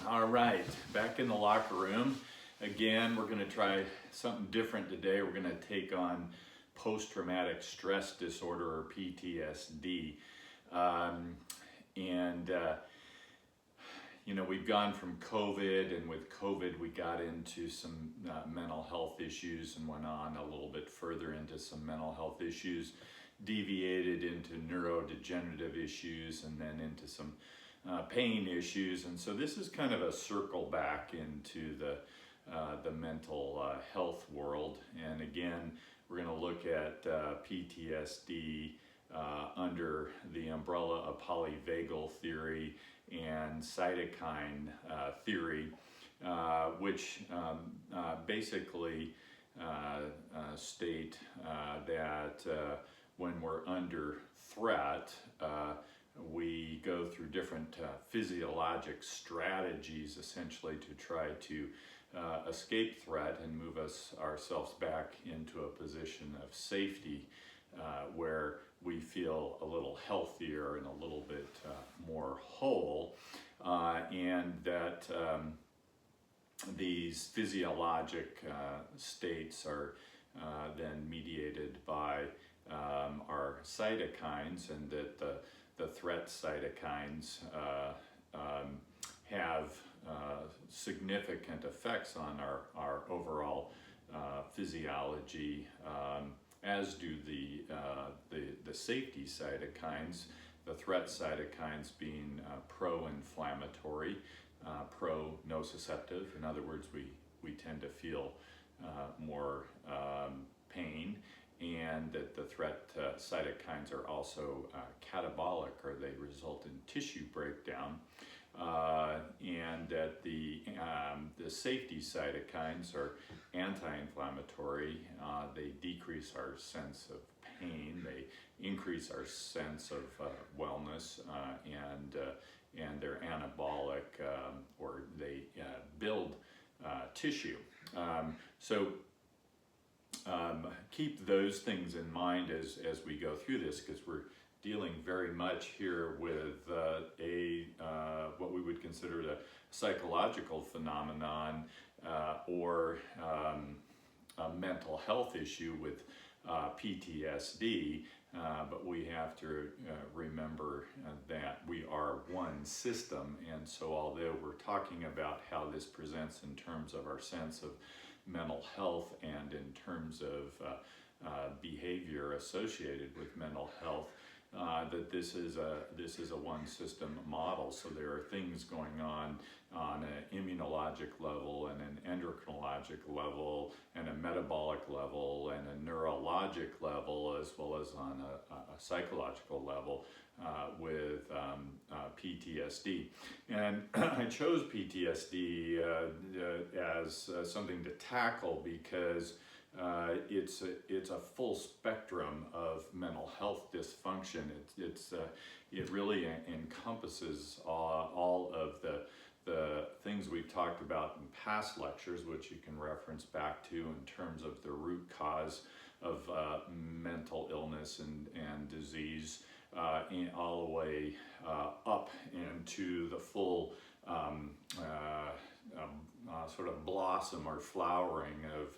All right, back in the locker room. Again, we're going to try something different today. We're going to take on post-traumatic stress disorder, or PTSD. We've gone from COVID, and with COVID we got into some mental health issues and went on a little bit further into some mental health issues, deviated into neurodegenerative issues, and then into some pain issues. And so this is kind of a circle back into the mental health world. And again, we're going to look at PTSD under the umbrella of polyvagal theory and cytokine theory, which basically state that when we're under threat, we go through different physiologic strategies essentially to try to escape threat and move ourselves back into a position of safety where we feel a little healthier and a little bit more whole, and that these physiologic states are then mediated by our cytokines, and that the threat cytokines have significant effects on our overall physiology, as do the safety cytokines, the threat cytokines being pro-inflammatory, pro-nociceptive. In other words, we tend to feel more pain, and that the threat cytokines are also catabolic, or they result in tissue breakdown, and that the safety cytokines are anti-inflammatory. They decrease our sense of pain, they increase our sense of wellness, and they're anabolic, or they build tissue. So keep those things in mind as we go through this, because we're dealing very much here with what we would consider a psychological phenomenon, or a mental health issue with PTSD, but we have to remember that we are one system. And so although we're talking about how this presents in terms of our sense of mental health and in terms of behavior associated with mental health, that this is a one system model. So there are things going on an immunologic level, and an endocrinologic level, and a metabolic level, and a neurologic level, as well as on a psychological level with PTSD. And I chose PTSD as something to tackle because it's a full spectrum of mental health dysfunction. It really encompasses all of the things we've talked about in past lectures, which you can reference back to in terms of the root cause of mental illness and disease, all the way up into the full sort of blossom or flowering of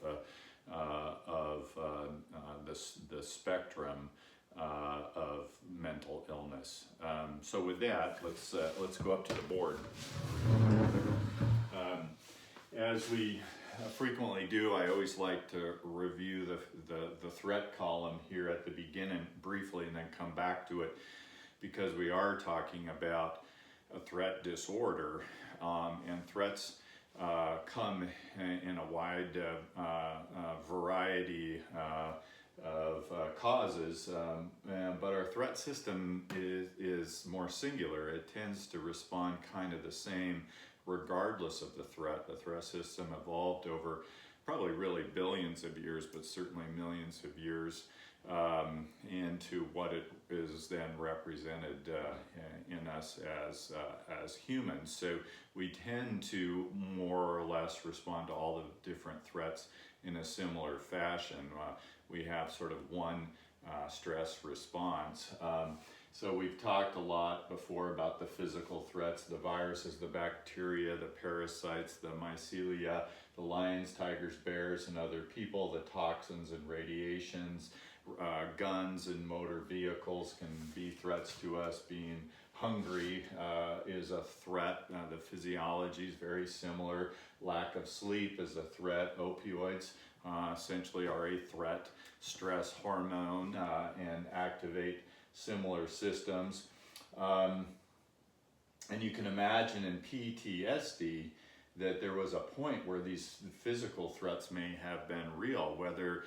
the spectrum of mental illness. So with that, let's go up to the board. As we frequently do, I always like to review the threat column here at the beginning briefly, and then come back to it, because we are talking about a threat disorder, and threats come in a wide variety of causes, but our threat system is more singular. It tends to respond kind of the same regardless of the threat. The threat system evolved over probably really billions of years, but certainly millions of years, into what it is then represented in us as humans. So we tend to more or less respond to all the different threats in a similar fashion. We have sort of one stress response. So we've talked a lot before about the physical threats, the viruses, the bacteria, the parasites, the mycelia, the lions, tigers, bears, and other people, the toxins and radiations, guns and motor vehicles can be threats to us. Being hungry is a threat. The physiology is very similar. Lack of sleep is a threat. Opioids essentially are a threat. Stress hormone and activate similar systems. And you can imagine in PTSD that there was a point where these physical threats may have been real, whether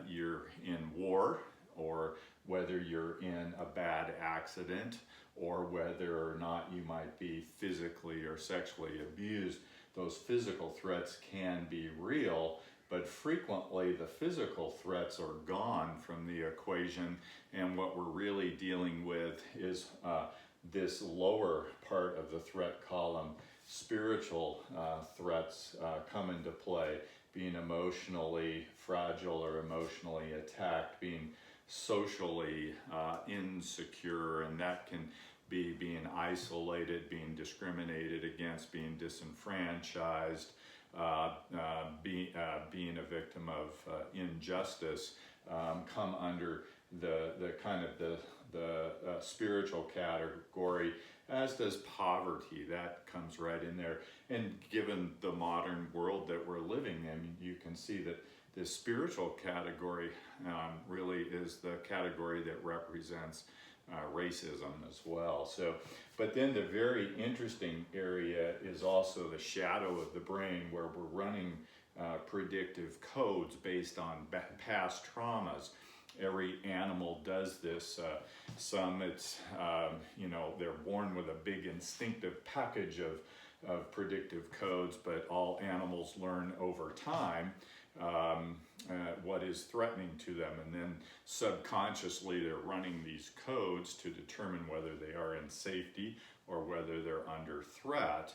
you're in war, or whether you're in a bad accident, or whether or not you might be physically or sexually abused. Those physical threats can be real, but frequently the physical threats are gone from the equation, and what we're really dealing with is this lower part of the threat column. Spiritual threats come into play, being emotionally fragile or emotionally attacked, being socially insecure, and that can be being isolated, being discriminated against, being disenfranchised, being a victim of injustice, come under the kind of the spiritual category, as does poverty. That comes right in there. And given the modern world that we're living in, you can see that the spiritual category really is the category that represents racism as well. So, but then the very interesting area is also the shadow of the brain, where we're running predictive codes based on past traumas. Every animal does this. Some it's, they're born with a big instinctive package of predictive codes, but all animals learn over time what is threatening to them, and then subconsciously they're running these codes to determine whether they are in safety or whether they're under threat,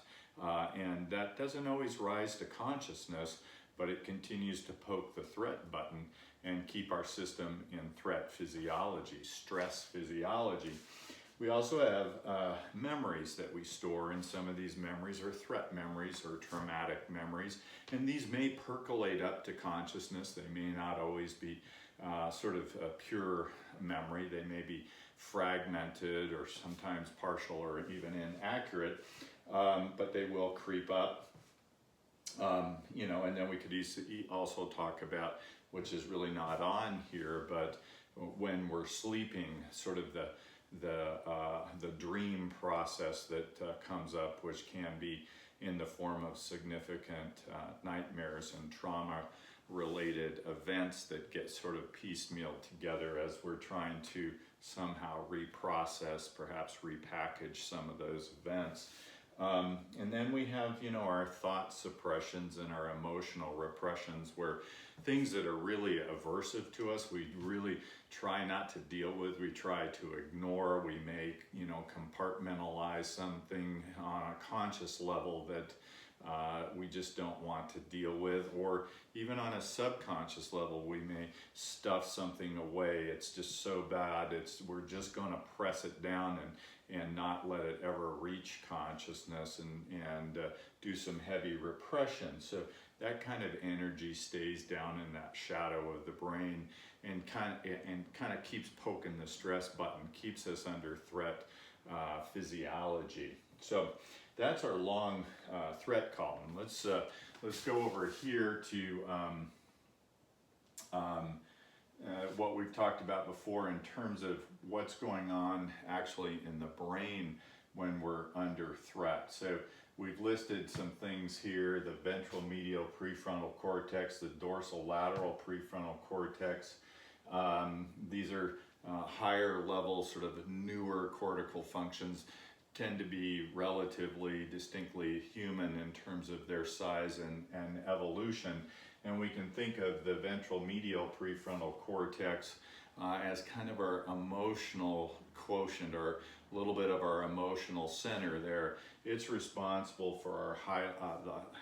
and that doesn't always rise to consciousness, but it continues to poke the threat button and keep our system in threat physiology, stress physiology. We also have memories that we store, and some of these memories are threat memories or traumatic memories, and these may percolate up to consciousness. They may not always be sort of a pure memory. They may be fragmented or sometimes partial or even inaccurate, but they will creep up. And then we could also talk about, which is really not on here, but when we're sleeping, sort of the dream process that comes up, which can be in the form of significant nightmares and trauma-related events that get sort of piecemealed together as we're trying to somehow reprocess, perhaps repackage some of those events. And then we have, our thought suppressions and our emotional repressions, where things that are really aversive to us, we really try not to deal with, we try to ignore, we may, compartmentalize something on a conscious level that we just don't want to deal with, or even on a subconscious level, we may stuff something away. It's just so bad, we're just going to press it down and not let it ever reach consciousness, and do some heavy repression. So that kind of energy stays down in that shadow of the brain and kind of keeps poking the stress button, keeps us under threat physiology. So that's our long threat column. Let's go over here to what we've talked about before in terms of what's going on actually in the brain when we're under threat. So we've listed some things here: the ventral medial prefrontal cortex, the dorsal lateral prefrontal cortex. These are higher level, sort of newer cortical functions, tend to be relatively distinctly human in terms of their size and evolution. And we can think of the ventral medial prefrontal cortex as kind of our emotional quotient, or a little bit of our emotional center there. It's responsible for our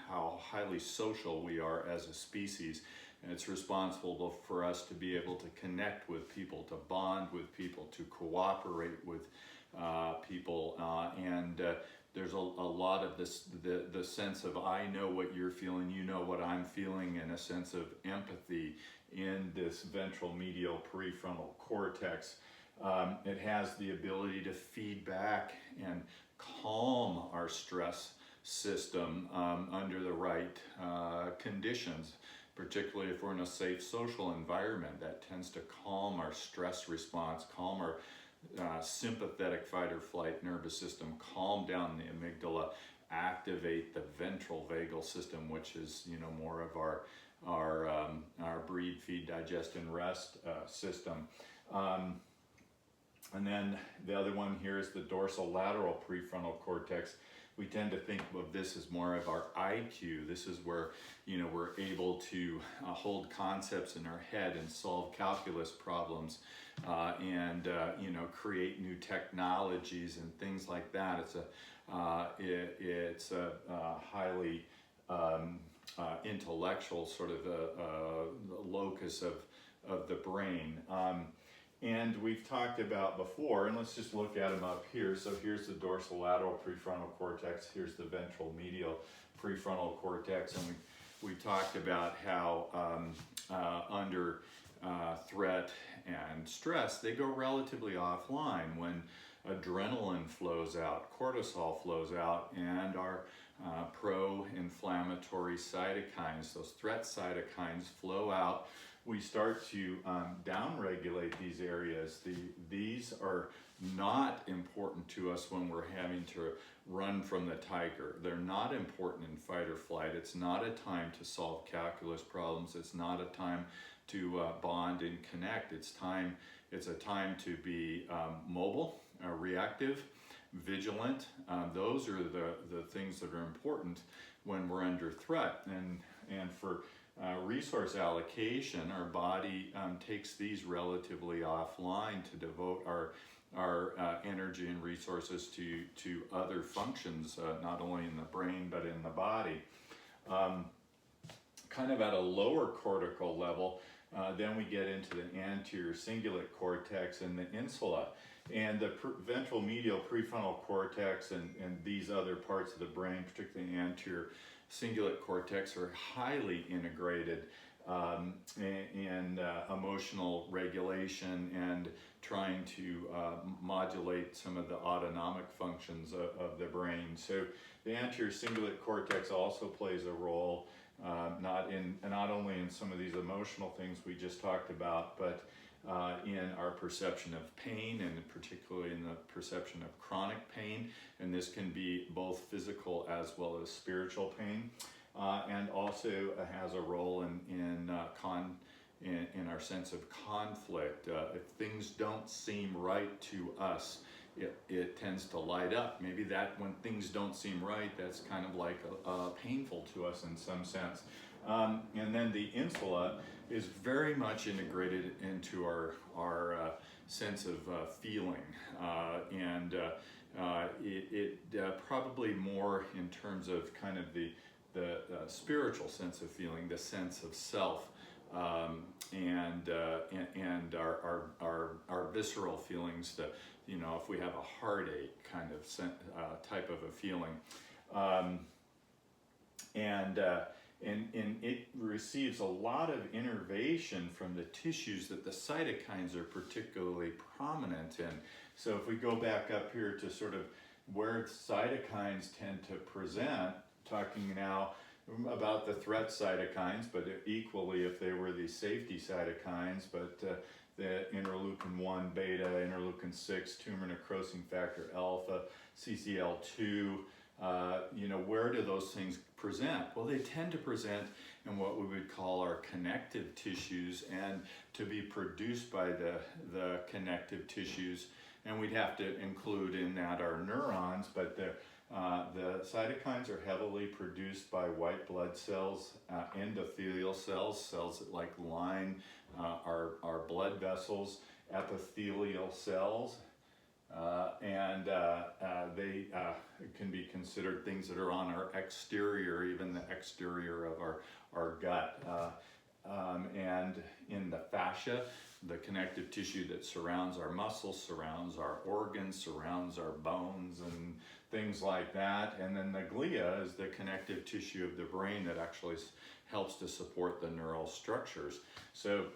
how highly social we are as a species. and it's responsible for us to be able to connect with people, to bond with people, to cooperate with people, and there's a lot of this, the sense of I know what you're feeling, you know what I'm feeling, and a sense of empathy in this ventral medial prefrontal cortex. It has the ability to feed back and calm our stress system under the right conditions, particularly if we're in a safe social environment. That tends to calm our stress response, calm our sympathetic fight or flight nervous system, calm down the amygdala, activate the ventral vagal system, which is, you know, more of our breathe, feed, digest, and rest system. And then the other one here is the dorsolateral prefrontal cortex. We tend to think of this as more of our IQ. This is where, you know, we're able to hold concepts in our head and solve calculus problems, and you know, create new technologies and things like that. It's a highly intellectual sort of locus of the brain. And we've talked about before, and let's just look at them up here. So here's the dorsolateral prefrontal cortex, here's the ventral medial prefrontal cortex, and we talked about how under threat and stress, they go relatively offline when adrenaline flows out, cortisol flows out, and our pro-inflammatory cytokines, those threat cytokines, flow out. We start to downregulate these areas. These are not important to us when we're having to run from the tiger. They're not important in fight or flight. It's not a time to solve calculus problems. It's not a time to bond and connect. It's a time to be mobile, reactive, vigilant. Those are the things that are important when we're under threat. And for resource allocation, our body takes these relatively offline to devote our energy and resources to other functions, not only in the brain but in the body. Kind of at a lower cortical level, then we get into the anterior cingulate cortex and the insula. And the ventral medial prefrontal cortex and these other parts of the brain, particularly the anterior cingulate cortex, are highly integrated in emotional regulation and trying to modulate some of the autonomic functions of the brain. So the anterior cingulate cortex also plays a role, not only in some of these emotional things we just talked about, but in our perception of pain, and particularly in the perception of chronic pain. And this can be both physical as well as spiritual pain, and also has a role in our sense of conflict. If things don't seem right to us, it tends to light up. Maybe that when things don't seem right, that's kind of like painful to us in some sense. And then the insula is very much integrated into our sense of feeling, and it probably more in terms of kind of the spiritual sense of feeling, the sense of self, and our visceral feelings. That, you know, if we have a heartache kind of type of a feeling, and it receives a lot of innervation from the tissues that the cytokines are particularly prominent in. So if we go back up here to sort of where cytokines tend to present, talking now about the threat cytokines, but equally if they were the safety cytokines, but the interleukin-1 beta, interleukin-6, tumor necrosing factor alpha, CCL2, you know, where do those things present? Well, they tend to present in what we would call our connective tissues, and to be produced by the connective tissues, and we'd have to include in that our neurons, but the cytokines are heavily produced by white blood cells, endothelial cells, cells that like line our blood vessels, epithelial cells, and they can be considered things that are on our exterior, even the exterior of our gut. and in the fascia, the connective tissue that surrounds our muscles, surrounds our organs, surrounds our bones and things like that. And then the glia is the connective tissue of the brain that actually helps to support the neural structures. So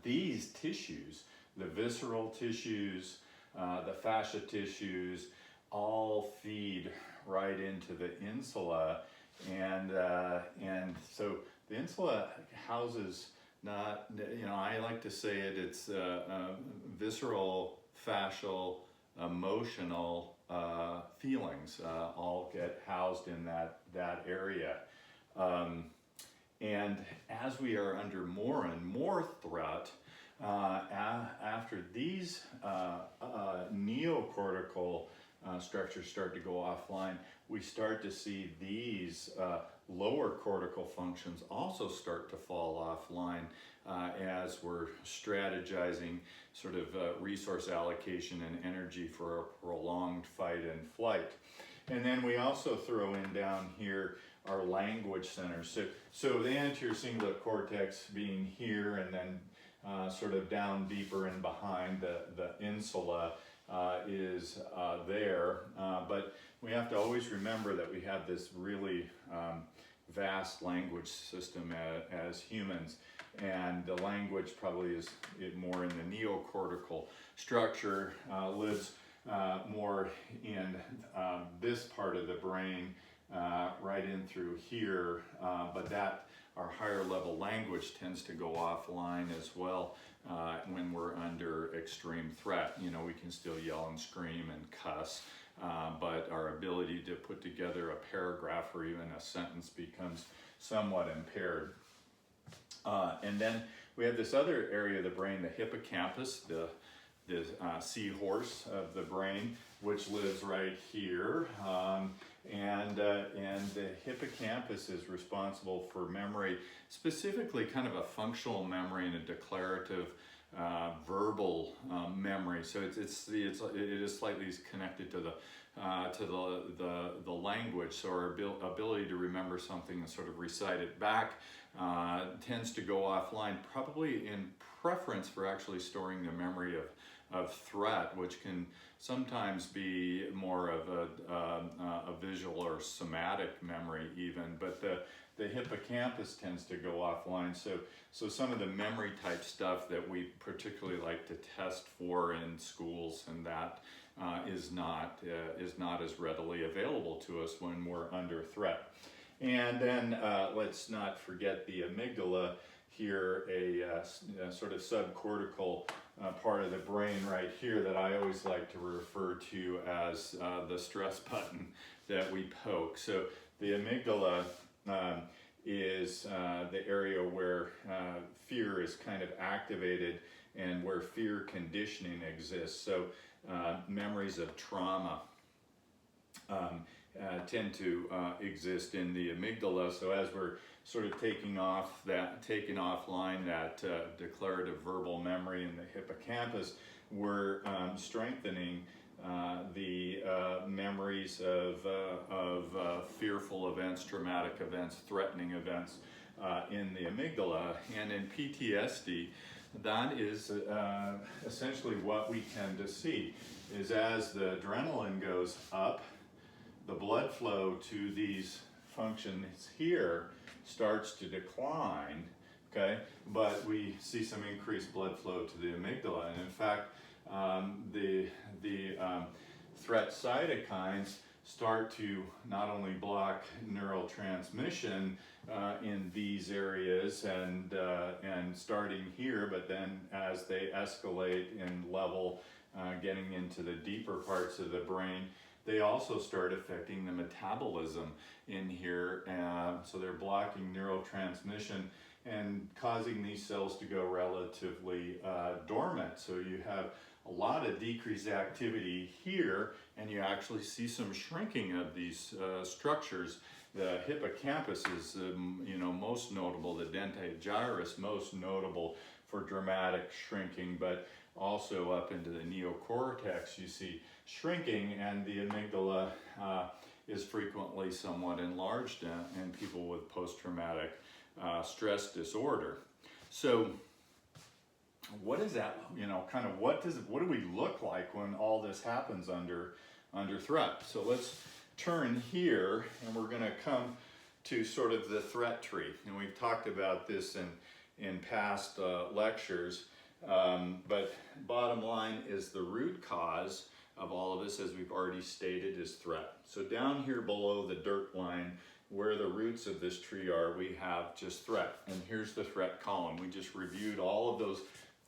these tissues, the visceral tissues, the fascia tissues, all feed right into the insula, and so the insula houses not, I like to say it's visceral, fascial, emotional feelings all get housed in that area. And as we are under more and more threat, after these neocortical structures start to go offline, we start to see these lower cortical functions also start to fall offline as we're strategizing sort of resource allocation and energy for a prolonged fight and flight. And then we also throw in down here our language centers. So the anterior cingulate cortex being here, and then sort of down deeper and behind the insula is there. But we have to always remember that we have this really vast language system as humans, and the language probably is more in the neocortical structure, lives more in this part of the brain, right in through here, but that our higher level language tends to go offline as well when we're under extreme threat. We can still yell and scream and cuss, but our ability to put together a paragraph or even a sentence becomes somewhat impaired. And then we have this other area of the brain, the hippocampus, the seahorse of the brain, which lives right here. And the hippocampus is responsible for memory, specifically kind of a functional memory and a declarative verbal memory. So it is slightly connected to the language. So our ability to remember something and sort of recite it back tends to go offline, probably in preference for actually storing the memory of threat, which can sometimes be more of a visual or somatic memory even, but the hippocampus tends to go offline. So some of the memory type stuff that we particularly like to test for in schools and that is not as readily available to us when we're under threat. And then let's not forget the amygdala here, a sort of subcortical part of the brain right here that I always like to refer to as the stress button that we poke. So the amygdala is the area where fear is kind of activated and where fear conditioning exists. So memories of trauma tend to exist in the amygdala. So as we're sort of taking offline that declarative verbal memory in the hippocampus, we're strengthening the memories of fearful events, traumatic events, threatening events in the amygdala. And in PTSD, that is essentially what we tend to see, is as the adrenaline goes up, the blood flow to these functions here starts to decline, okay? But we see some increased blood flow to the amygdala. And in fact, the threat cytokines start to not only block neural transmission in these areas and starting here, but then as they escalate in level, getting into the deeper parts of the brain, they also start affecting the metabolism in here. So they're blocking neurotransmission and causing these cells to go relatively dormant. So you have a lot of decreased activity here, and you actually see some shrinking of these structures. The hippocampus is most notable, the dentate gyrus most notable for dramatic shrinking, but also up into the neocortex you see shrinking, and the amygdala is frequently somewhat enlarged in people with post-traumatic stress disorder. So what is that, kind of what do we look like when all this happens under threat? So let's turn here, and we're going to come to sort of the threat tree. And we've talked about this in past lectures, but bottom line is the root cause of all of this, as we've already stated, is threat. So down here below the dirt line, where the roots of this tree are, we have just threat. And here's the threat column. We just reviewed all of those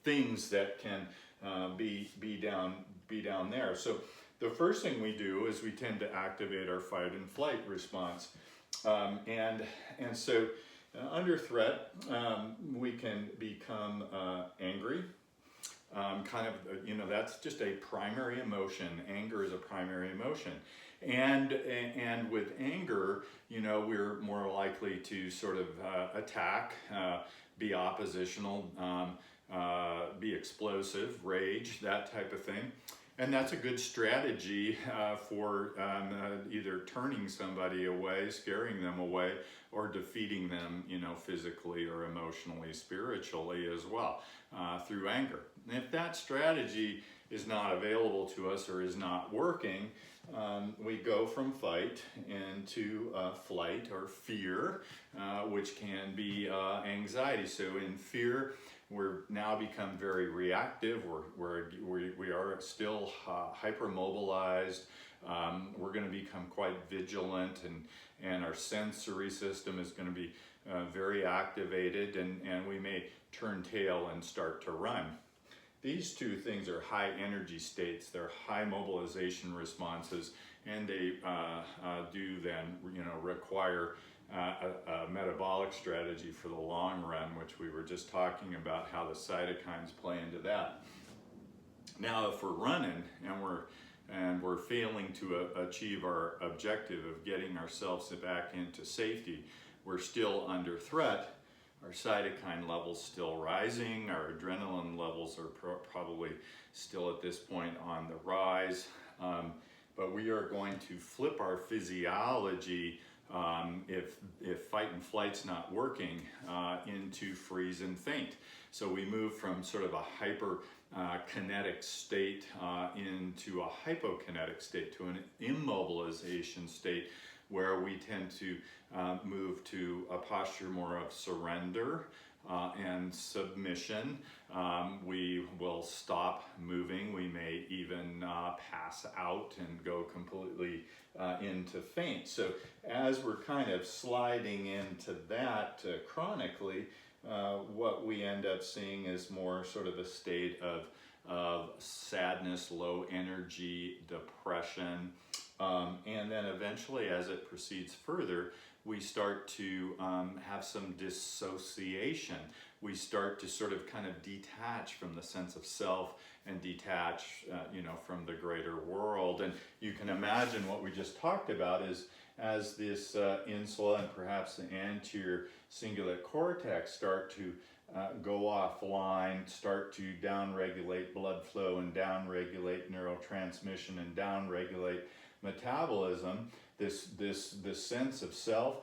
things that can be down there. So the first thing we do is we tend to activate our fight and flight response. And so under threat, we can become angry. That's just a primary emotion. Anger is a primary emotion. And with anger, we're more likely to sort of attack, be oppositional, be explosive, rage, that type of thing. And that's a good strategy for either turning somebody away, scaring them away, or defeating them, physically or emotionally, spiritually as well, through anger. And if that strategy is not available to us or is not working, we go from fight into flight or fear, which can be anxiety. So in fear, we're now become very reactive. We are still hypermobilized. We're going to become quite vigilant, and our sensory system is going to be very activated, and we may turn tail and start to run. These two things are high energy states. They're high mobilization responses, and they do then require a metabolic strategy for the long run, which we were just talking about, how the cytokines play into that. Now, if we're running and we're failing to achieve our objective of getting ourselves back into safety, we're still under threat. Our cytokine levels still rising. Our adrenaline levels are probably still at this point on the rise. But we are going to flip our physiology if fight and flight's not working, into freeze and faint. So we move from sort of a hyperkinetic state into a hypokinetic state, to an immobilization state, where we tend to move to a posture more of surrender and submission. We will stop moving. We may even pass out and go completely into faint. So as we're kind of sliding into that chronically, what we end up seeing is more sort of a state of sadness, low energy, depression, and then eventually, as it proceeds further, we start to have some dissociation. We start to sort of kind of detach from the sense of self and detach, from the greater world. And you can imagine what we just talked about is, as this insula and perhaps the anterior cingulate cortex start to go offline, start to downregulate blood flow and downregulate neurotransmission and downregulate metabolism, this sense of self,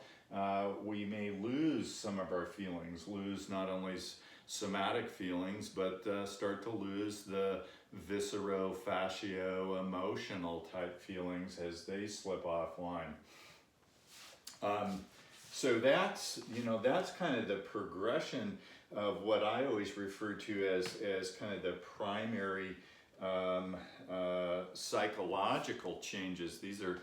we may lose some of our feelings, lose not only somatic feelings, but start to lose the viscero-fascio-emotional type feelings as they slip offline. So that's kind of the progression of what I always refer to as kind of the primary psychological changes. These are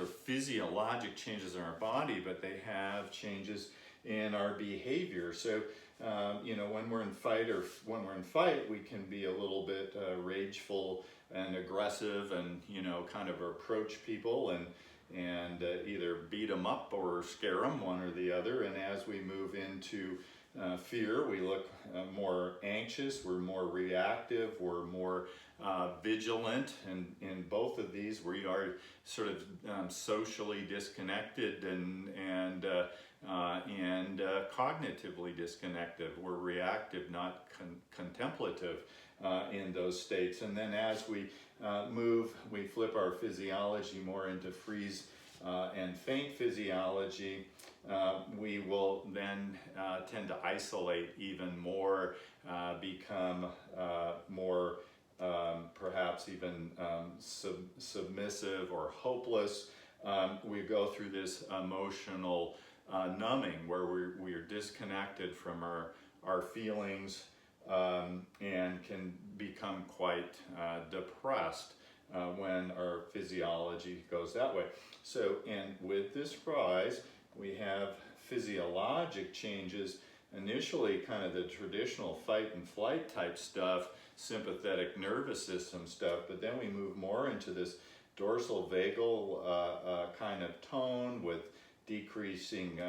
physiologic changes in our body, but they have changes in our behavior. So when we're in fight, we can be a little bit rageful and aggressive, and kind of approach people and either beat them up or scare them, one or the other. And as we move into fear, we look more anxious, we're more reactive, we're more vigilant, and in both of these we are sort of socially disconnected and cognitively disconnected. We're reactive, not contemplative in those states. And then as we move, we flip our physiology more into freeze and faint physiology, we will then tend to isolate even more, become more perhaps even submissive or hopeless. We go through this emotional numbing where we're disconnected from our feelings, and can become quite depressed when our physiology goes that way. So, and with this rise, we have physiologic changes, initially kind of the traditional fight and flight type stuff, sympathetic nervous system stuff, but then we move more into this dorsal vagal kind of tone with decreasing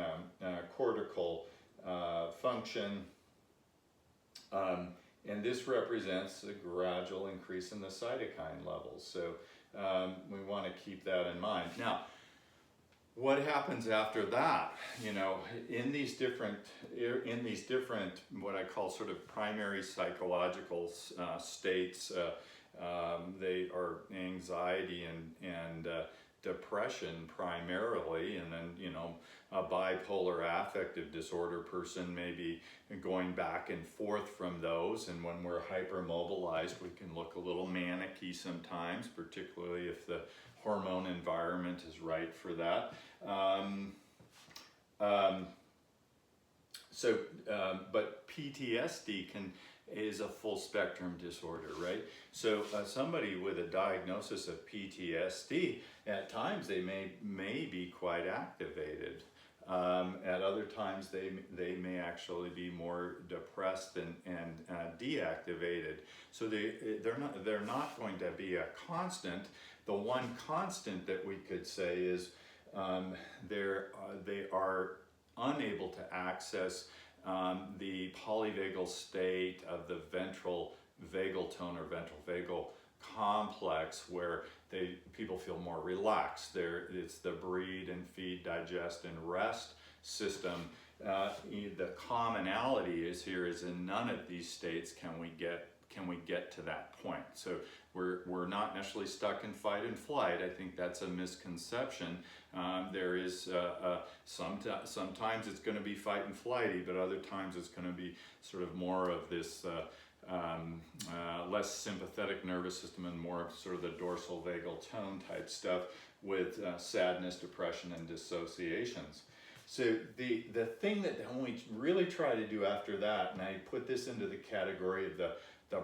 cortical function. And this represents a gradual increase in the cytokine levels. So we want to keep that in mind. Now, what happens after that? You know, in these different what I call sort of primary psychological states, they are anxiety and depression primarily, and then, you know, a bipolar affective disorder person may be going back and forth from those, and when we're hypermobilized, we can look a little manic-y sometimes, particularly if the hormone environment is right for that. But PTSD is a full spectrum disorder, right? So somebody with a diagnosis of PTSD, at times they may be quite activated. At other times they may actually be more depressed and deactivated. So they're not going to be a constant. The one constant that we could say is they are unable to access the polyvagal state of the ventral vagal tone or ventral vagal complex, where people feel more relaxed. It's the breathe and feed, digest and rest system. The commonality is in none of these states can we get to that point. So we're not necessarily stuck in fight and flight. I think that's a misconception. There is sometimes it's going to be fight and flighty, but other times it's going to be sort of more of this less sympathetic nervous system and more of sort of the dorsal vagal tone type stuff with sadness, depression, and dissociations. So the thing that we really try to do after that, and I put this into the category of the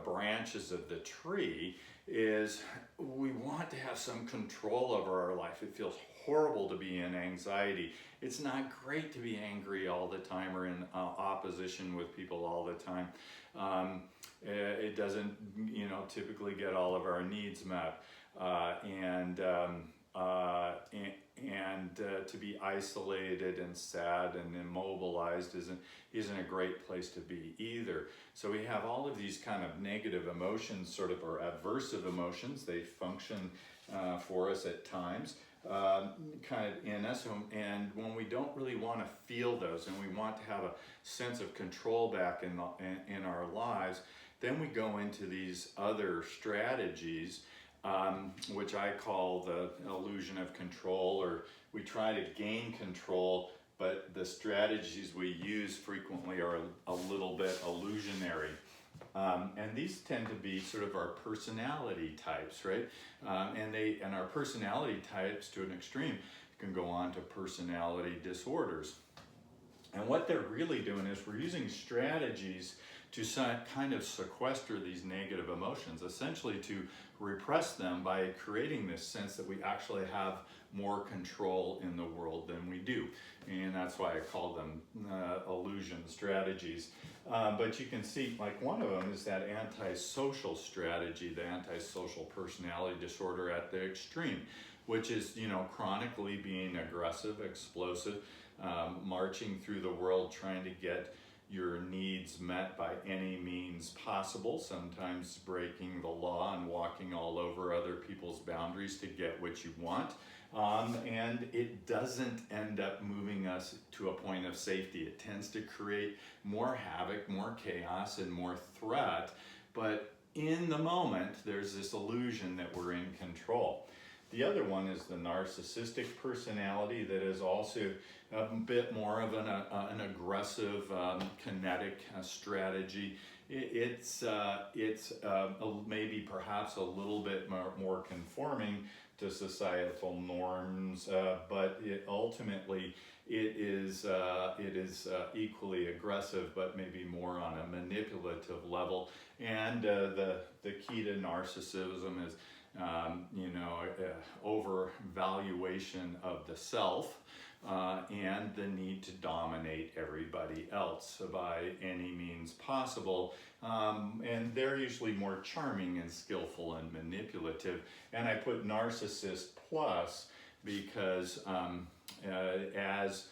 branches of the tree, is we want to have some control over our life. It feels horrible to be in anxiety. It's not great to be angry all the time or in opposition with people all the time. It doesn't, typically get all of our needs met, and to be isolated and sad and immobilized isn't a great place to be either. So we have all of these kind of negative emotions, or aversive emotions. They function for us at times, kind of in us, and when we don't really want to feel those and we want to have a sense of control back in our lives, then we go into these other strategies, which I call the illusion of control, or we try to gain control, but the strategies we use frequently are a little bit illusionary. And these tend to be sort of our personality types, right? And our personality types, to an extreme, can go on to personality disorders. And what they're really doing is we're using strategies to kind of sequester these negative emotions, essentially to repress them by creating this sense that we actually have more control in the world than we do. And that's why I call them illusion strategies. But you can see, like, one of them is that antisocial strategy, the antisocial personality disorder at the extreme, which is, chronically being aggressive, explosive, marching through the world trying to get your needs met by any means possible, sometimes breaking the law and walking all over other people's boundaries to get what you want. And it doesn't end up moving us to a point of safety. It tends to create more havoc, more chaos, and more threat. But in the moment, there's this illusion that we're in control. The other one is the narcissistic personality that is also a bit more of an aggressive, kinetic strategy. It's maybe perhaps a little bit more conforming to societal norms, but ultimately it is equally aggressive, but maybe more on a manipulative level. And the key to narcissism is overvaluation of the self, and the need to dominate everybody else by any means possible. And they're usually more charming and skillful and manipulative. And I put narcissist plus because as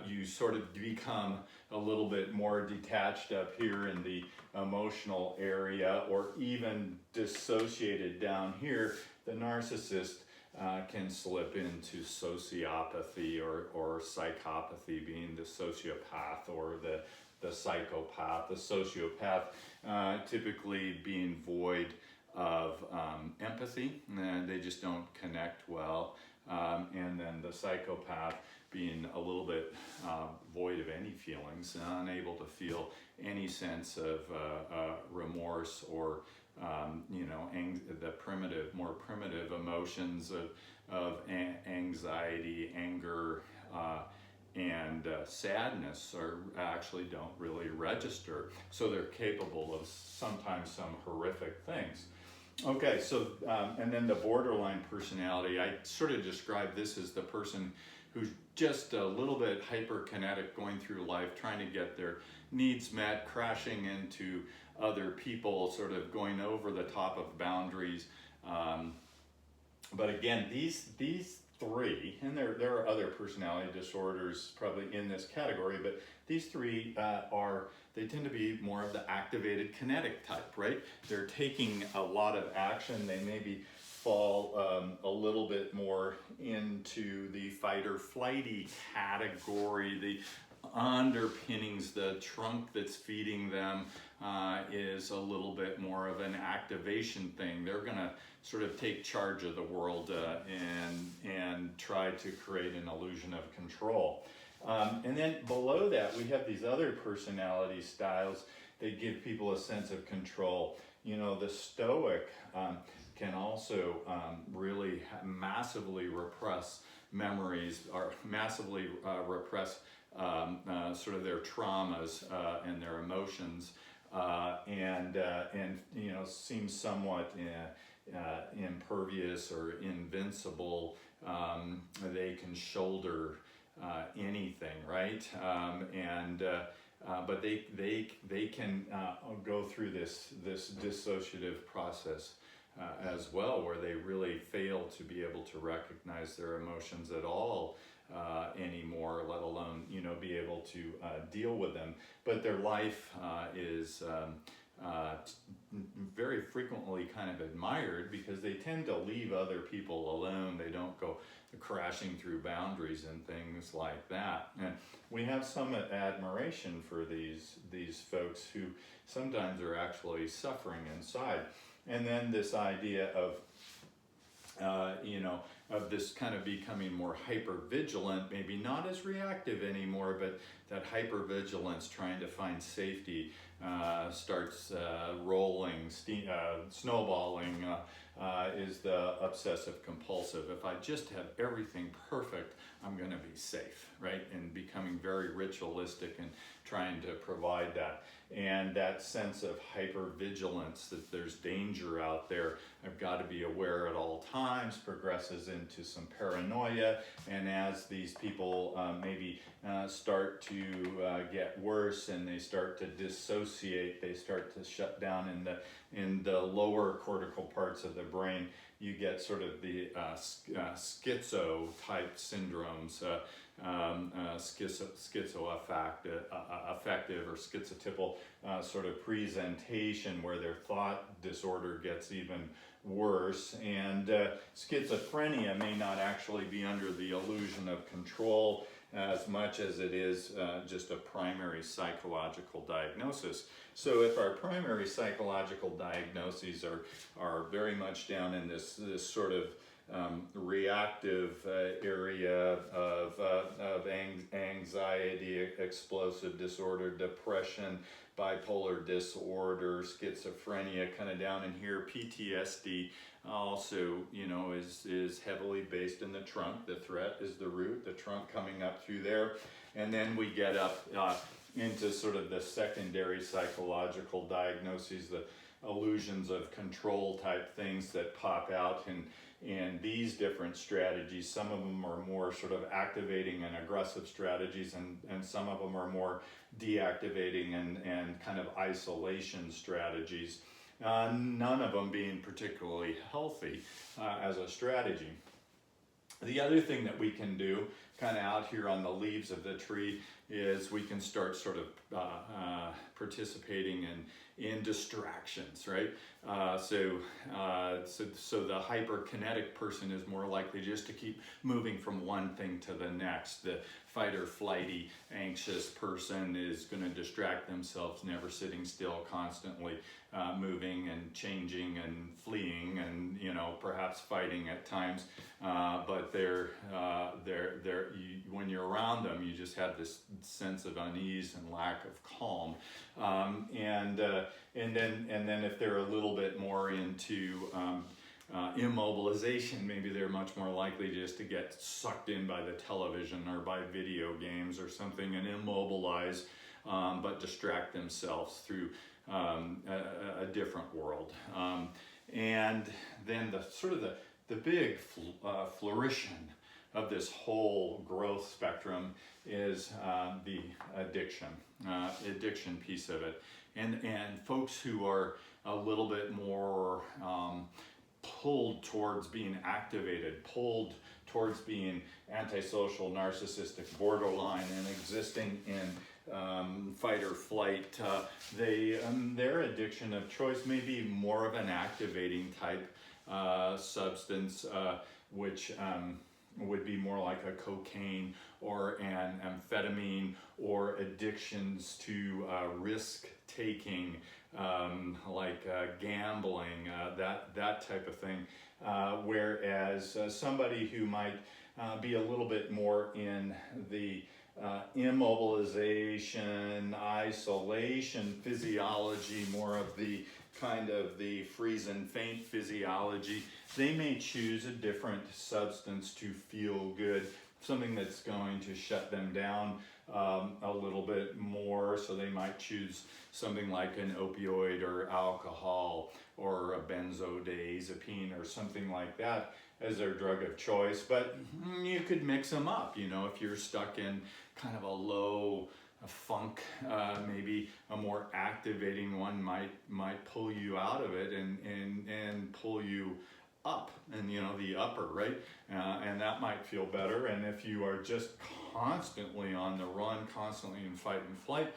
you sort of become a little bit more detached up here in the emotional area, or even dissociated down here, the narcissist can slip into sociopathy or psychopathy, being the sociopath or the psychopath. The sociopath typically being void of empathy, and they just don't connect well. And then the psychopath being a little bit void of any feelings, unable to feel any sense of remorse or the more primitive emotions of anxiety, anger, and sadness actually don't really register. So they're capable of sometimes some horrific things. Okay, so, and then the borderline personality, I sort of describe this as the person who's just a little bit hyperkinetic, going through life, trying to get their needs met, crashing into other people, sort of going over the top of boundaries. But again, these three, and there are other personality disorders probably in this category, but these three they tend to be more of the activated kinetic type, right? They're taking a lot of action. They maybe fall a little bit more into the fight or flighty category. The underpinnings, the trunk that's feeding them is a little bit more of an activation thing. They're gonna sort of take charge of the world and try to create an illusion of control. And then below that, we have these other personality styles that give people a sense of control. The stoic can also really massively repress memories, or massively repress sort of their traumas and their emotions, and seem somewhat impervious or invincible. They can shoulder anything, right? But they can go through this dissociative process as well, where they really fail to be able to recognize their emotions at all anymore, let alone be able to deal with them. But their life is very frequently kind of admired because they tend to leave other people alone. They don't go crashing through boundaries and things like that. And we have some admiration for these folks who sometimes are actually suffering inside. And then this idea of of this kind of becoming more hyper-vigilant, maybe not as reactive anymore, but that hyper-vigilance, trying to find safety, starts snowballing, is the obsessive-compulsive. If I just have everything perfect, I'm going to be safe, right? And becoming very ritualistic and trying to provide that. And that sense of hypervigilance, that there's danger out there, I've got to be aware at all times, progresses into some paranoia. And as these people maybe start to get worse and they start to dissociate, they start to shut down in the lower cortical parts of the brain, you get sort of the schizo type syndromes, schizoaffective or schizotypal sort of presentation, where their thought disorder gets even worse. And schizophrenia may not actually be under the illusion of control as much as it is just a primary psychological diagnosis. So if our primary psychological diagnoses are very much down in this sort of reactive area of anxiety, explosive disorder, depression, bipolar disorder, schizophrenia, kind of down in here. PTSD also, is heavily based in the trunk. The threat is the root, the trunk coming up through there. And then we get up into sort of the secondary psychological diagnoses, the illusions of control type things that pop out in these different strategies. Some of them are more sort of activating and aggressive strategies, and some of them are more deactivating and kind of isolation strategies. None of them being particularly healthy as a strategy. The other thing that we can do kind of out here on the leaves of the tree is we can start sort of participating in distractions, right? So the hyperkinetic person is more likely just to keep moving from one thing to the next. The fight or flighty, anxious person is going to distract themselves, never sitting still, constantly moving and changing and fleeing, and perhaps fighting at times. But when you're around them, you just have this sense of unease and lack of calm. And then if they're a little bit more into immobilization, maybe they're much more likely just to get sucked in by the television or by video games or something and immobilize, but distract themselves through a different world. And then the big flourishing of this whole growth spectrum is the addiction piece of it. And folks who are a little bit more pulled towards being activated, pulled towards being antisocial, narcissistic, borderline, and existing in fight or flight, their addiction of choice may be more of an activating type substance, which would be more like a cocaine or an amphetamine, or addictions to risk-taking, like gambling, that type of thing. Whereas somebody who might be a little bit more in the immobilization, isolation physiology, more of the kind of the freeze and faint physiology, they may choose a different substance to feel good, something that's going to shut them down a little bit more. So they might choose something like an opioid or alcohol or a benzodiazepine or something like that as their drug of choice. But you could mix them up, if you're stuck in kind of a low funk, maybe a more activating one might pull you out of it and pull you up, and the upper, right? And that might feel better. And if you are just constantly on the run, constantly in fight and flight,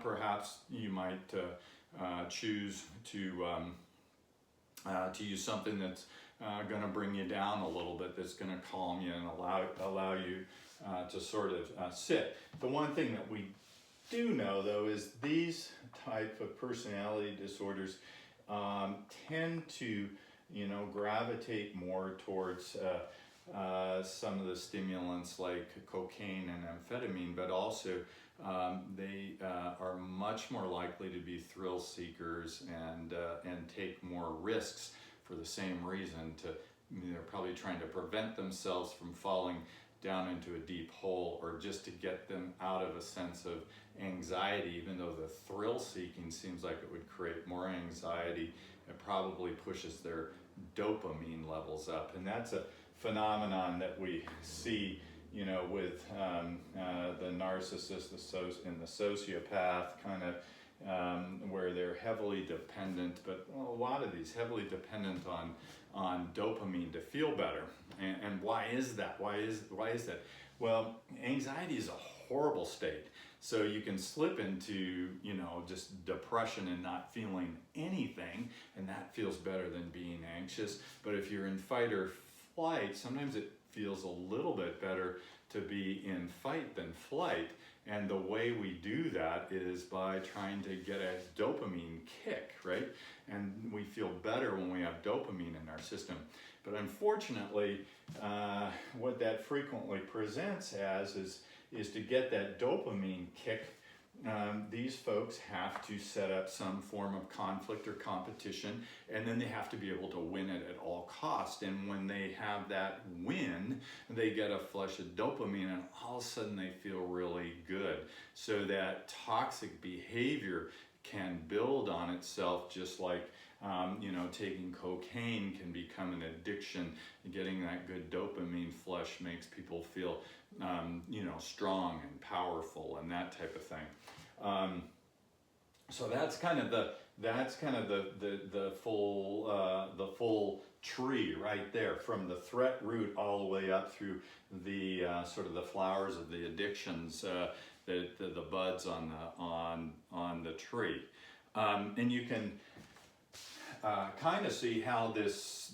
perhaps you might choose to use something that's going to bring you down a little bit, that's going to calm you and allow you to sort of sit. The one thing that we do know, though, is these type of personality disorders tend to gravitate more towards some of the stimulants like cocaine and amphetamine, but also they are much more likely to be thrill seekers and take more risks for the same reason. They're probably trying to prevent themselves from falling down into a deep hole, or just to get them out of a sense of anxiety. Even though the thrill seeking seems like it would create more anxiety, it probably pushes their dopamine levels up. And that's a phenomenon that we see, with the narcissist, and the sociopath, kind of where they're heavily dependent, but a lot of these heavily dependent on dopamine to feel better. And why is that? Why is that? Well, anxiety is a horrible state. So you can slip into, just depression and not feeling anything, and that feels better than being anxious. But if you're in fight or flight, sometimes it feels a little bit better to be in fight than flight. And the way we do that is by trying to get a dopamine kick, right? And we feel better when we have dopamine in our system. But unfortunately, what that frequently presents as is to get that dopamine kick. These folks have to set up some form of conflict or competition, and then they have to be able to win it at all costs. And when they have that win, they get a flush of dopamine, and all of a sudden they feel really good. So that toxic behavior can build on itself, just like taking cocaine can become an addiction. Getting that good dopamine flush makes people feel strong and powerful and that type of thing. So that's kind of the full tree right there, from the threat root all the way up through the sort of the flowers of the addictions, the buds on the tree, and you can kind of see how this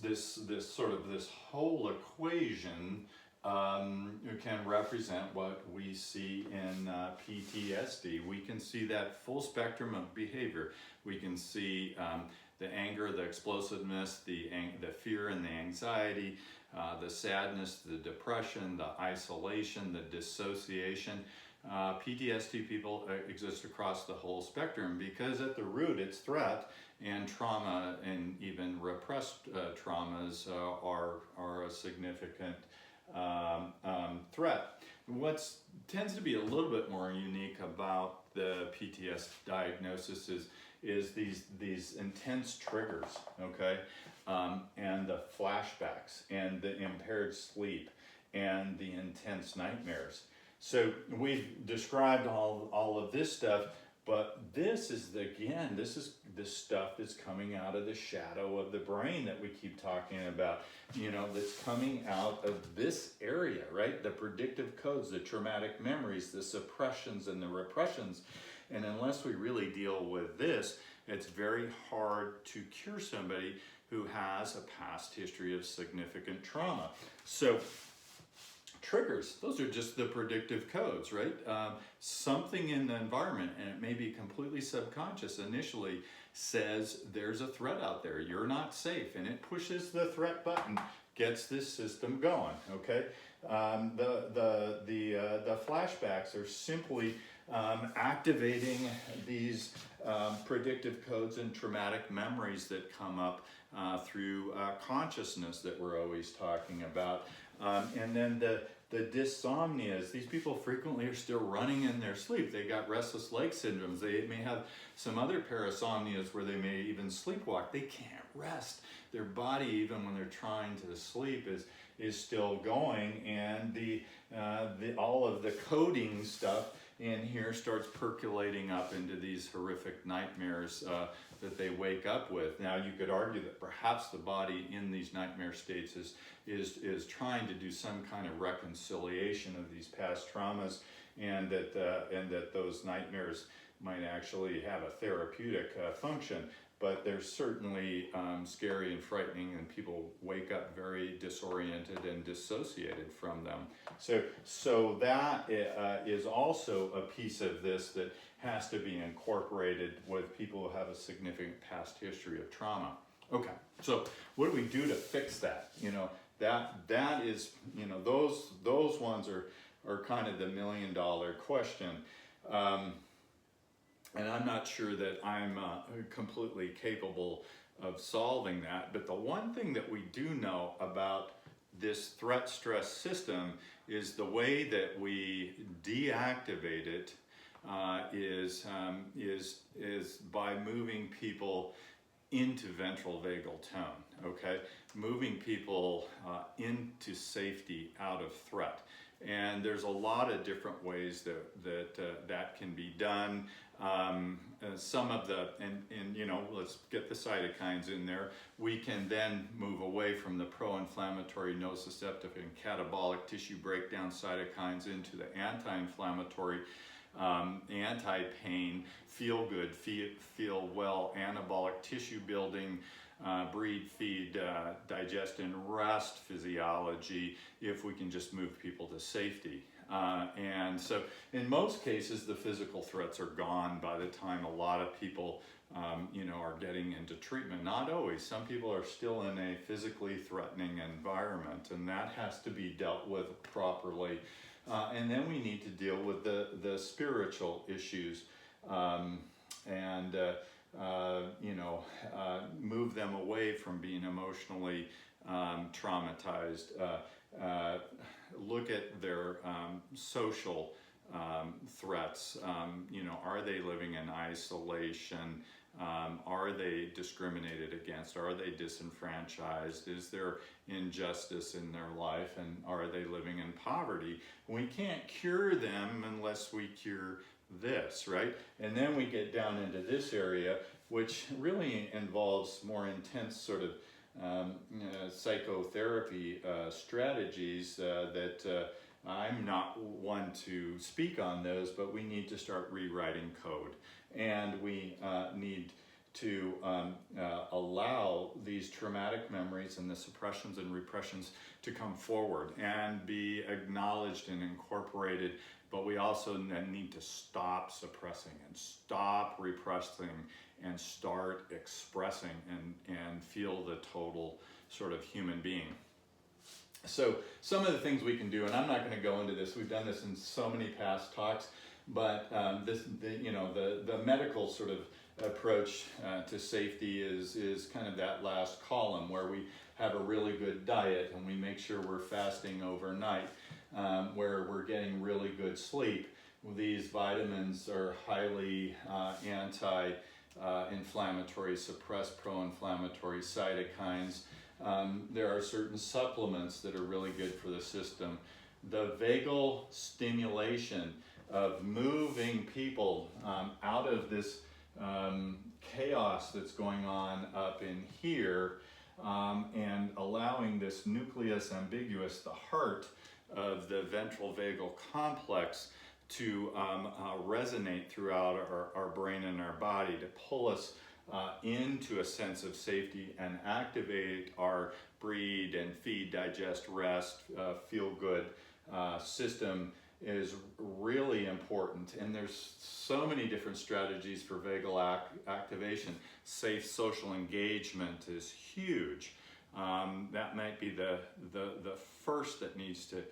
whole equation can represent what we see in PTSD. We can see that full spectrum of behavior. We can see the anger, the explosiveness, the fear and the anxiety, the sadness, the depression, the isolation, the dissociation. PTSD people exist across the whole spectrum because at the root it's threat, and trauma and even repressed traumas are a significant threat. What tends to be a little bit more unique about the PTSD diagnosis is these intense triggers, okay, and the flashbacks and the impaired sleep and the intense nightmares. So we've described all of this stuff, but this is the stuff that's coming out of the shadow of the brain that we keep talking about, that's coming out of this area, right? The predictive codes, the traumatic memories, the suppressions and the repressions. And unless we really deal with this, it's very hard to cure somebody who has a past history of significant trauma. So triggers, those are just the predictive codes, right? Something in the environment, and it may be completely subconscious initially, says there's a threat out there, you're not safe, and it pushes the threat button, gets this system going, okay? The flashbacks are simply activating these predictive codes and traumatic memories that come up through consciousness that we're always talking about. And then the dysomnias, these people frequently are still running in their sleep. They got restless leg syndromes. They may have some other parasomnias where they may even sleepwalk. They can't rest. Their body, even when they're trying to sleep, is still going, and all of the coding stuff in here starts percolating up into these horrific nightmares that they wake up with. Now, you could argue that perhaps the body in these nightmare states is trying to do some kind of reconciliation of these past traumas, and that those nightmares might actually have a therapeutic function. But they're certainly scary and frightening, and people wake up very disoriented and dissociated from them. So that is also a piece of this that has to be incorporated with people who have a significant past history of trauma. Okay, so what do we do to fix that? That is, those ones are kind of the $1 million question. And I'm not sure that I'm completely capable of solving that. But the one thing that we do know about this threat stress system is the way that we deactivate it is by moving people into ventral vagal tone, okay? Moving people into safety out of threat. And there's a lot of different ways that can be done. Some of let's get the cytokines in there. We can then move away from the pro-inflammatory, nociceptive, and catabolic tissue breakdown cytokines into the anti-inflammatory, anti-pain, feel good, feel well, anabolic tissue building, breed, feed, digest, and rest physiology, if we can just move people to safety. And so in most cases, the physical threats are gone by the time a lot of people are getting into treatment. Not always. Some people are still in a physically threatening environment, and that has to be dealt with properly. And then we need to deal with the spiritual issues, and move them away from being emotionally traumatized. Look at their social threats. Are they living in isolation? Are they discriminated against? Are they disenfranchised? Is there injustice in their life? And are they living in poverty? We can't cure them unless we cure this, right? And then we get down into this area, which really involves more intense sort of psychotherapy strategies that I'm not one to speak on those, but we need to start rewriting code. And we need to allow these traumatic memories and the suppressions and repressions to come forward and be acknowledged and incorporated. But we also need to stop suppressing and stop repressing and start expressing and feel the total sort of human being. So some of the things we can do, and I'm not going to go into this, we've done this in so many past talks, but the medical sort of approach to safety is kind of that last column, where we have a really good diet and we make sure we're fasting overnight, where we're getting really good sleep. These vitamins are highly anti-inflammatory, suppress pro-inflammatory cytokines. There are certain supplements that are really good for the system. The vagal stimulation of moving people out of this chaos that's going on up in here, and allowing this nucleus ambiguus, the heart of the ventral vagal complex, to resonate throughout our brain and our body, to pull us into a sense of safety and activate our breathe and feed, digest, rest, feel good system is really important. And there's so many different strategies for vagal activation. Safe social engagement is huge. That might be the first that needs to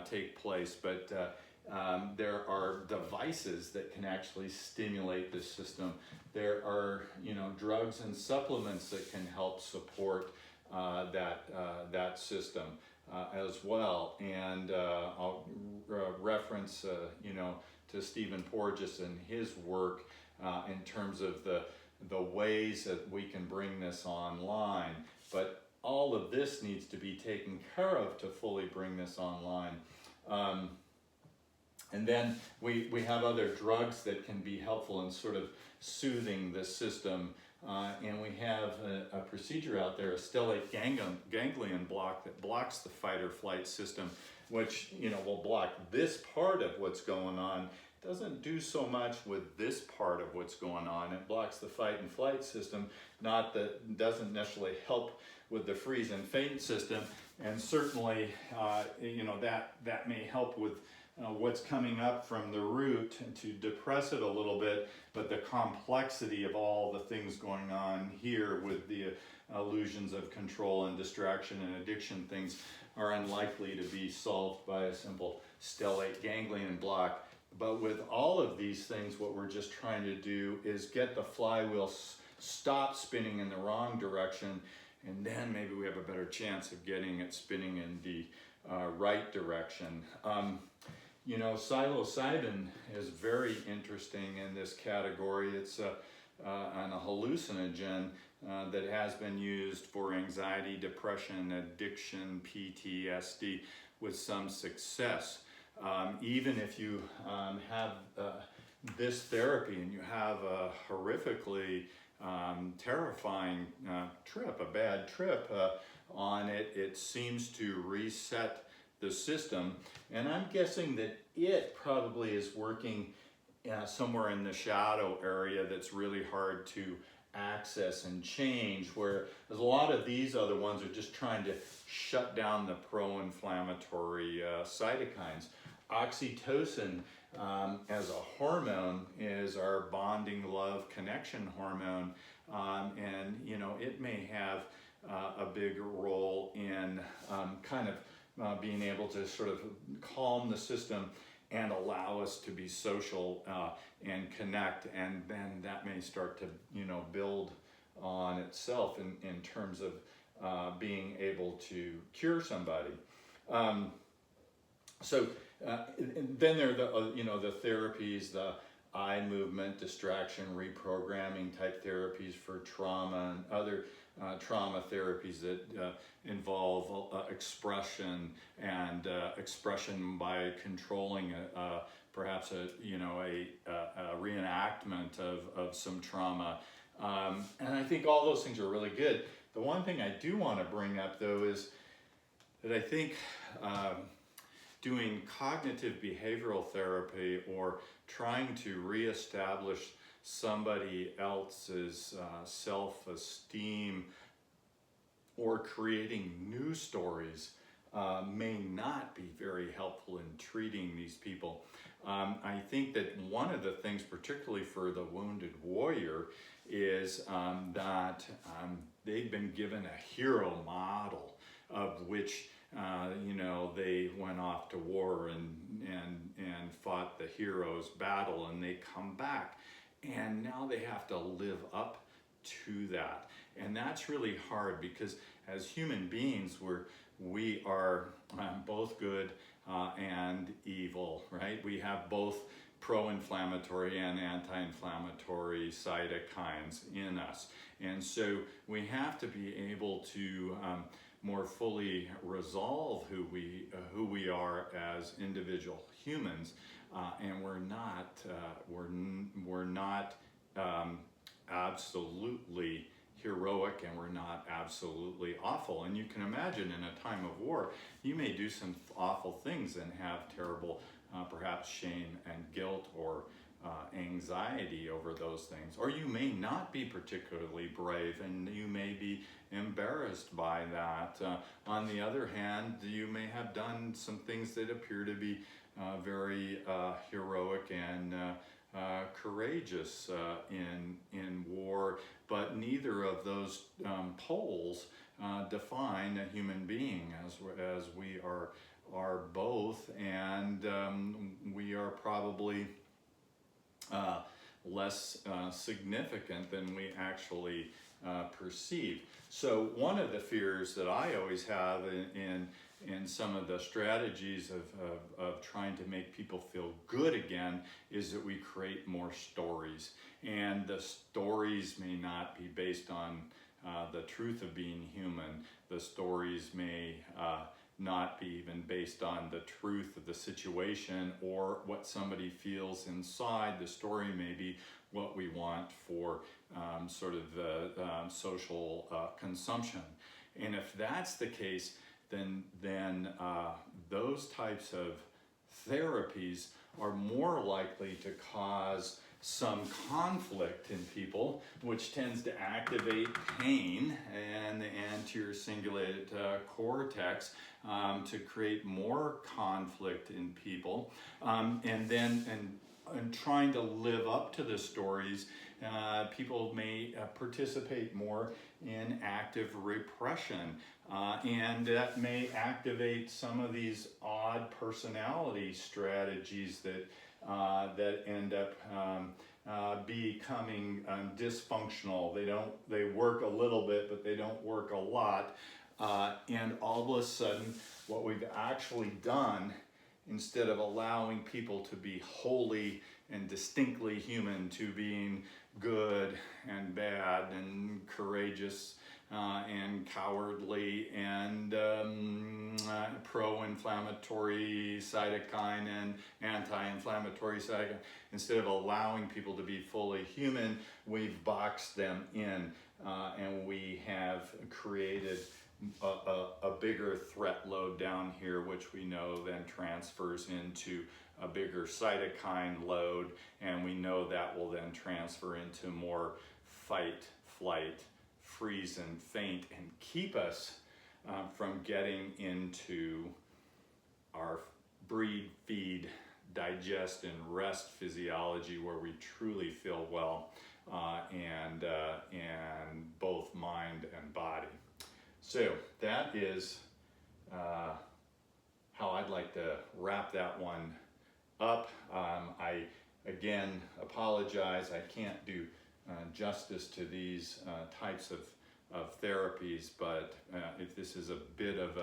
take place, but there are devices that can actually stimulate the system. There are, drugs and supplements that can help support that system as well. And I'll reference, to Stephen Porges and his work in terms of the ways that we can bring this online. But all of this needs to be taken care of to fully bring this online. And then we have other drugs that can be helpful in sort of soothing the system. And we have a procedure out there, a stellate ganglion block, that blocks the fight or flight system, which will block this part of what's going on. It doesn't do so much with this part of what's going on. It blocks the fight and flight system, doesn't necessarily help with the freeze and faint system. And certainly, that may help with what's coming up from the root to depress it a little bit, but the complexity of all the things going on here with the illusions of control and distraction and addiction things are unlikely to be solved by a simple stellate ganglion block. But with all of these things, what we're just trying to do is get the flywheel stop spinning in the wrong direction, and then maybe we have a better chance of getting it spinning in the right direction. Psilocybin is very interesting in this category. It's a hallucinogen that has been used for anxiety, depression, addiction, PTSD with some success. Even if you have this therapy and you have a horrifically terrifying trip, a bad trip on it, it seems to reset the system. And I'm guessing that it probably is working somewhere in the shadow area that's really hard to access and change, where a lot of these other ones are just trying to shut down the pro-inflammatory cytokines. Oxytocin as a hormone is our bonding, love, connection hormone, and it may have a big role in kind of being able to sort of calm the system and allow us to be social and connect, and then that may start to build on itself in terms of being able to cure somebody. Then there are the therapies, the eye movement, distraction, reprogramming type therapies for trauma, and other trauma therapies that involve expression, and expression by controlling perhaps a reenactment of some trauma. And I think all those things are really good. The one thing I do want to bring up, though, is that I think doing cognitive behavioral therapy, or trying to reestablish somebody else's self-esteem, or creating new stories may not be very helpful in treating these people. I think that one of the things, particularly for the wounded warrior, is that they've been given a hero model of which they went off to war and fought the hero's battle, and they come back, and now they have to live up to that. And that's really hard, because as human beings, we are both good and evil, right? We have both pro-inflammatory and anti-inflammatory cytokines in us. And so we have to be able to more fully resolve who we are as individual humans, and we're not absolutely heroic, and we're not absolutely awful. And you can imagine, in a time of war, you may do some awful things and have terrible perhaps shame and guilt, or anxiety over those things. Or you may not be particularly brave, and you may be embarrassed by that. On the other hand, you may have done some things that appear to be very heroic and courageous in war, but neither of those poles define a human being, as we are both, and we are probably less significant than we actually perceive. So one of the fears that I always have in some of the strategies of trying to make people feel good again is that we create more stories. And the stories may not be based on the truth of being human. The stories may not be even based on the truth of the situation or what somebody feels inside. The story may be what we want for sort of social consumption. And if that's the case, then those types of therapies are more likely to cause some conflict in people, which tends to activate pain and the anterior cingulate cortex to create more conflict in people. And trying to live up to the stories, people may participate more in active repression. And that may activate some of these odd personality strategies that end up becoming dysfunctional. They work a little bit, but they don't work a lot. And all of a sudden, what we've actually done, instead of allowing people to be wholly and distinctly human, to being good and bad and courageous and cowardly and pro-inflammatory cytokine and anti-inflammatory cytokine, instead of allowing people to be fully human, we've boxed them in, and we have created a bigger threat load down here, which we know then transfers into a bigger cytokine load, and we know that will then transfer into more fight, flight, freeze, and faint, and keep us from getting into our breathe, feed, digest, and rest physiology where we truly feel well and both mind and body. So that is how I'd like to wrap that one up. I again apologize, I can't do justice to these types of therapies, but if this is a bit of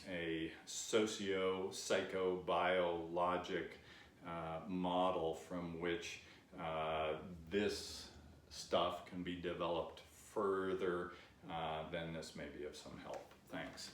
a socio-psychobiologic model from which this stuff can be developed further, then this may be of some help. Thanks.